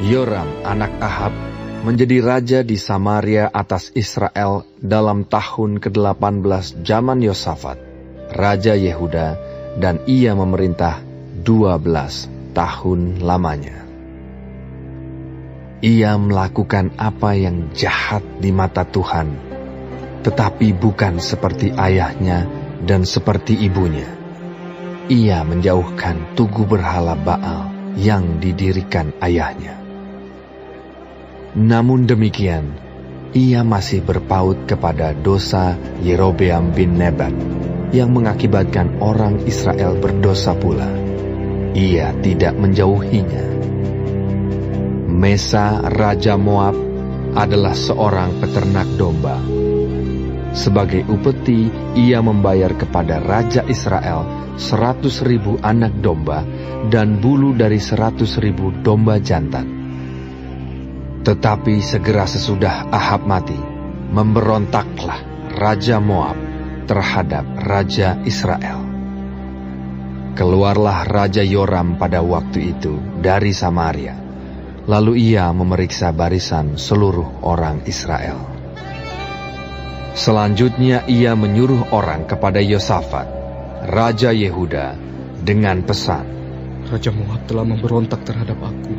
Yoram anak Ahab menjadi raja di Samaria atas Israel dalam tahun ke-18 zaman Yosafat, raja Yehuda, dan ia memerintah 12 tahun lamanya. Ia melakukan apa yang jahat di mata Tuhan, tetapi bukan seperti ayahnya dan seperti ibunya. Ia menjauhkan tugu berhala Baal yang didirikan ayahnya. Namun demikian, ia masih berpaut kepada dosa Yerobeam bin Nebat yang mengakibatkan orang Israel berdosa pula. Ia tidak menjauhinya. Mesa, raja Moab, adalah seorang peternak domba. Sebagai upeti, ia membayar kepada raja Israel 100.000 anak domba dan bulu dari 100.000 domba jantan. Tetapi segera sesudah Ahab mati, memberontaklah Raja Moab terhadap Raja Israel. Keluarlah Raja Yoram pada waktu itu dari Samaria, lalu ia memeriksa barisan seluruh orang Israel. Selanjutnya ia menyuruh orang kepada Yosafat, Raja Yehuda, dengan pesan, Raja Moab telah memberontak terhadap aku.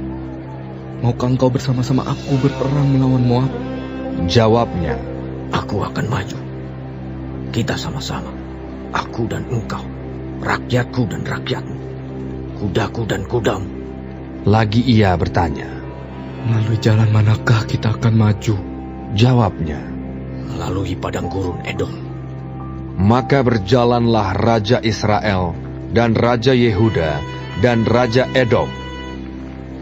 Maukah engkau bersama-sama aku berperang melawan Moab? Jawabnya, Aku akan maju. Kita sama-sama, aku dan engkau, rakyatku dan rakyatmu, kudaku dan kudamu. Lagi ia bertanya, Melalui jalan manakah kita akan maju? Jawabnya, Melalui padang gurun Edom. maka berjalanlah Raja Israel dan Raja Yehuda dan Raja Edom.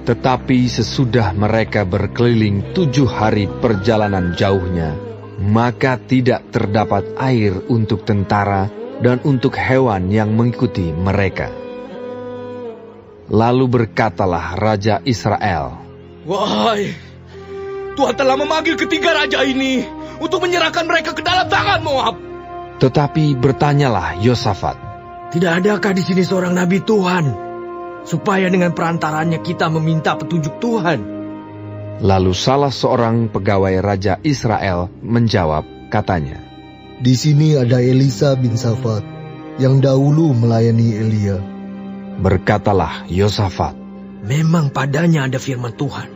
Tetapi sesudah mereka berkeliling 7 hari perjalanan jauhnya, maka tidak terdapat air untuk tentara dan untuk hewan yang mengikuti mereka. Lalu berkatalah Raja Israel, Wahai, Tuhan telah memanggil ketiga raja ini untuk menyerahkan mereka ke dalam tangan Moab. Tetapi bertanyalah Yosafat, Tidak adakah di sini seorang nabi Tuhan, supaya dengan perantaranya kita meminta petunjuk Tuhan? Lalu salah seorang pegawai Raja Israel menjawab, katanya, Di sini ada Elisa bin Safat, yang dahulu melayani Elia. Berkatalah Yosafat, Memang padanya ada firman Tuhan.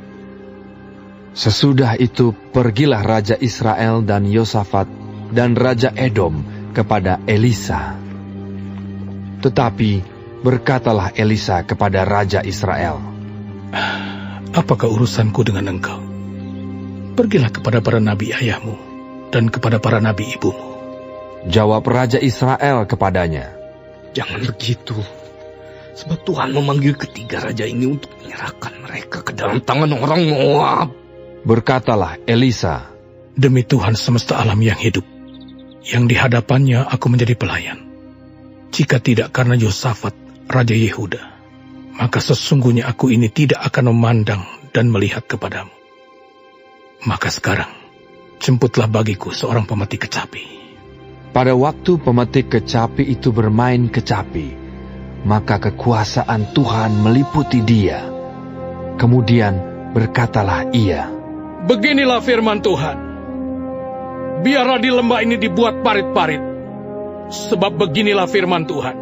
sesudah itu pergilah Raja Israel dan Yosafat dan Raja Edom kepada Elisa. Tetapi berkatalah Elisa kepada Raja Israel, Apakah urusanku dengan engkau? Pergilah kepada para nabi ayahmu dan kepada para nabi ibumu. Jawab Raja Israel kepadanya, Jangan begitu, sebab Tuhan memanggil ketiga raja ini untuk menyerahkan mereka ke dalam tangan orang Moab. Berkatalah Elisa, Demi Tuhan semesta alam yang hidup, yang di hadapannya aku menjadi pelayan. Jika tidak karena Yosafat, Raja Yehuda, maka sesungguhnya aku ini tidak akan memandang dan melihat kepadamu. Maka sekarang, jemputlah bagiku seorang pemetik kecapi. pada waktu pemetik kecapi itu bermain kecapi, maka kekuasaan Tuhan meliputi dia. Kemudian berkatalah ia, Beginilah firman Tuhan. Biarlah di lembah ini dibuat parit-parit. Sebab beginilah firman Tuhan.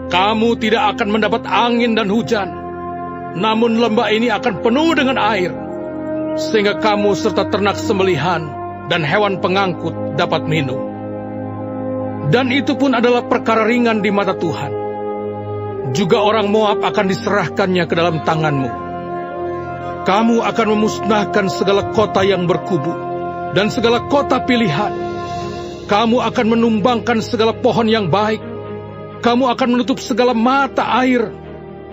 Kamu tidak akan mendapat angin dan hujan, namun lembah ini akan penuh dengan air, sehingga kamu serta ternak sembelihan dan hewan pengangkut dapat minum. Dan itu pun adalah perkara ringan di mata Tuhan. Juga orang Moab akan diserahkannya ke dalam tanganmu. Kamu akan memusnahkan segala kota yang berkubu dan segala kota pilihan. Kamu akan menumbangkan segala pohon yang baik. Kamu akan menutup segala mata air.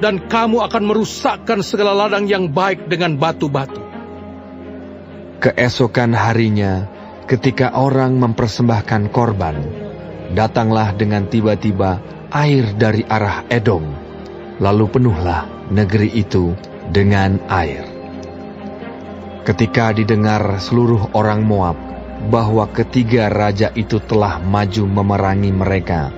Dan kamu akan merusakkan segala ladang yang baik dengan batu-batu. Keesokan harinya, ketika orang mempersembahkan korban, datanglah dengan tiba-tiba air dari arah Edom, lalu penuhlah negeri itu dengan air. Ketika didengar seluruh orang Moab bahwa ketiga raja itu telah maju memerangi mereka,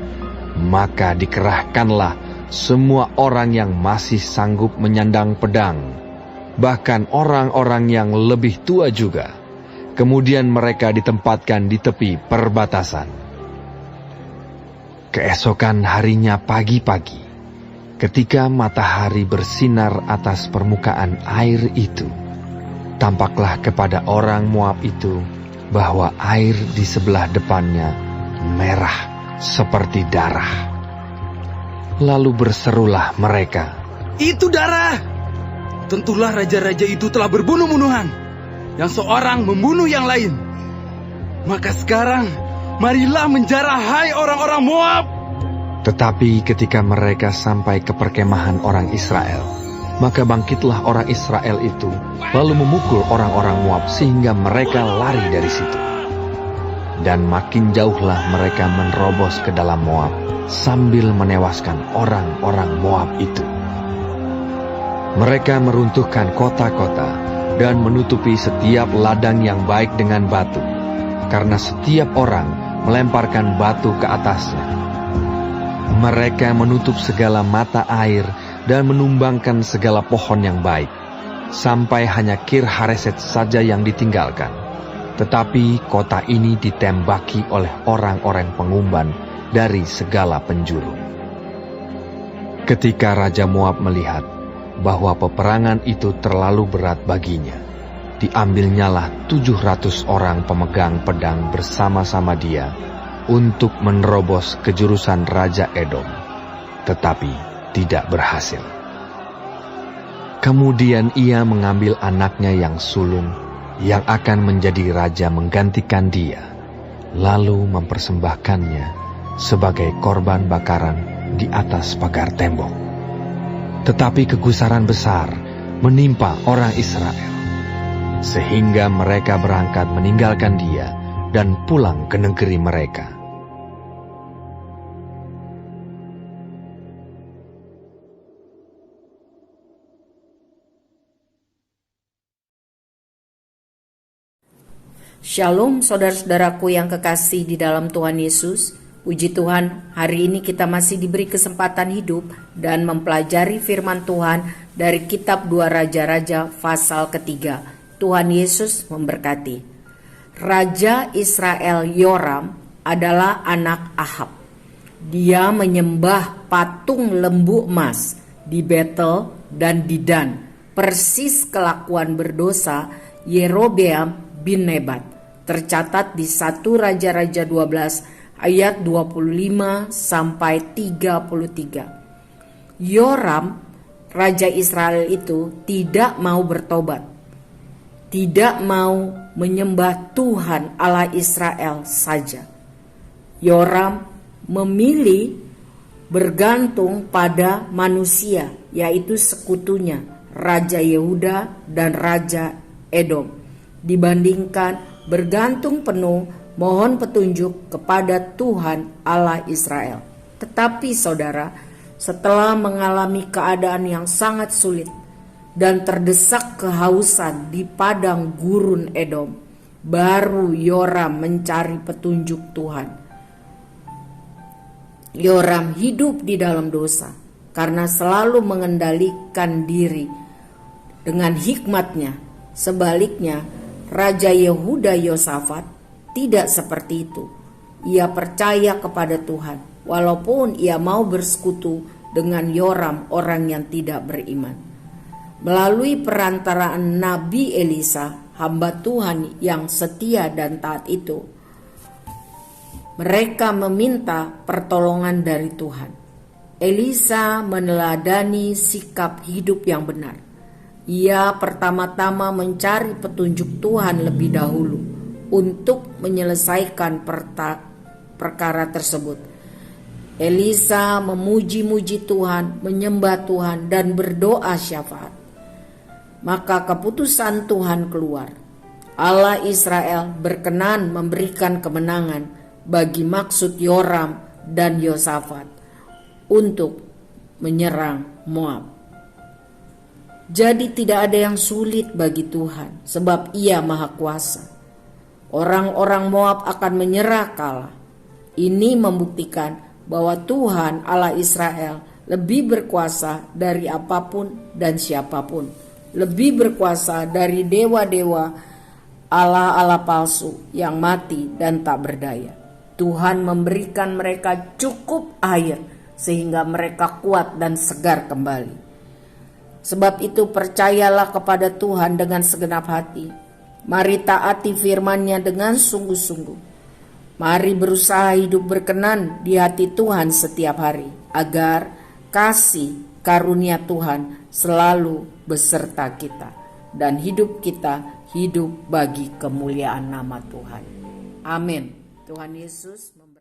maka dikerahkanlah semua orang yang masih sanggup menyandang pedang, bahkan orang-orang yang lebih tua juga. Kemudian mereka ditempatkan di tepi perbatasan. Keesokan harinya pagi-pagi, ketika matahari bersinar atas permukaan air itu, tampaklah kepada orang Moab itu bahwa air di sebelah depannya merah seperti darah. Lalu berserulah mereka, "Itu darah! Tentulah raja-raja itu telah berbunuh-bunuhan, yang seorang membunuh yang lain. Maka sekarang, marilah menjarah, hai orang-orang Moab!" Tetapi ketika mereka sampai ke perkemahan orang Israel, maka bangkitlah orang Israel itu, lalu memukul orang-orang Moab sehingga mereka lari dari situ. Dan makin jauhlah mereka menerobos ke dalam Moab, sambil menewaskan orang-orang Moab itu. Mereka meruntuhkan kota-kota dan menutupi setiap ladang yang baik dengan batu, karena setiap orang melemparkan batu ke atasnya. Mereka menutup segala mata air dan menumbangkan segala pohon yang baik, sampai hanya Kir Hareset saja yang ditinggalkan. Tetapi kota ini ditembaki oleh orang-orang pengumban dari segala penjuru. Ketika Raja Moab melihat bahwa peperangan itu terlalu berat baginya, diambilnyalah 700 orang pemegang pedang bersama-sama dia untuk menerobos ke jurusan Raja Edom, tetapi tidak berhasil. Kemudian ia mengambil anaknya yang sulung, yang akan menjadi raja menggantikan dia, lalu mempersembahkannya sebagai korban bakaran di atas pagar tembok. Tetapi kegusaran besar menimpa orang Israel, sehingga mereka berangkat meninggalkan dia dan pulang ke negeri mereka. Shalom saudara-saudaraku yang kekasih di dalam Tuhan Yesus. Puji Tuhan, hari ini kita masih diberi kesempatan hidup dan mempelajari firman Tuhan dari kitab 2 Raja-Raja pasal ketiga. Tuhan Yesus memberkati. Raja Israel Yoram adalah anak Ahab. Dia menyembah patung lembu emas di Betel dan di Dan, persis kelakuan berdosa Yerobeam bin Nebat. Tercatat di 1 Raja-Raja 12 ayat 25 sampai 33. Yoram, Raja Israel itu tidak mau bertobat, tidak mau menyembah Tuhan Allah Israel saja. Yoram memilih bergantung pada manusia, yaitu sekutunya Raja Yehuda dan Raja Edom, dibandingkan bergantung penuh mohon petunjuk kepada Tuhan Allah Israel. Tetapi saudara, setelah mengalami keadaan yang sangat sulit dan terdesak kehausan di padang gurun Edom, baru Yoram mencari petunjuk Tuhan. Yoram hidup di dalam dosa karena selalu mengendalikan diri dengan hikmatnya. Sebaliknya, Raja Yehuda Yosafat tidak seperti itu. Ia percaya kepada Tuhan, walaupun ia mau bersekutu dengan Yoram, orang yang tidak beriman. Melalui perantaraan Nabi Elisa, hamba Tuhan yang setia dan taat itu, mereka meminta pertolongan dari Tuhan. Elisa meneladani sikap hidup yang benar. Ia pertama-tama mencari petunjuk Tuhan lebih dahulu untuk menyelesaikan perkara tersebut. Elisa memuji-muji Tuhan, menyembah Tuhan, dan berdoa syafaat. Maka keputusan Tuhan keluar. Allah Israel berkenan memberikan kemenangan bagi maksud Yoram dan Yosafat untuk menyerang Moab. Jadi tidak ada yang sulit bagi Tuhan, sebab Ia Maha Kuasa. Orang-orang Moab akan menyerah kalah. Ini membuktikan bahwa Tuhan Allah Israel lebih berkuasa dari apapun dan siapapun. lebih berkuasa dari dewa-dewa, Allah-Allah palsu yang mati dan tak berdaya. Tuhan memberikan mereka cukup air sehingga mereka kuat dan segar kembali. Sebab itu percayalah kepada Tuhan dengan segenap hati. Mari taati firman-Nya dengan sungguh-sungguh. Mari berusaha hidup berkenan di hati Tuhan setiap hari, agar kasih karunia Tuhan selalu beserta kita, dan hidup kita hidup bagi kemuliaan nama Tuhan. Amin. Tuhan Yesus memberkati.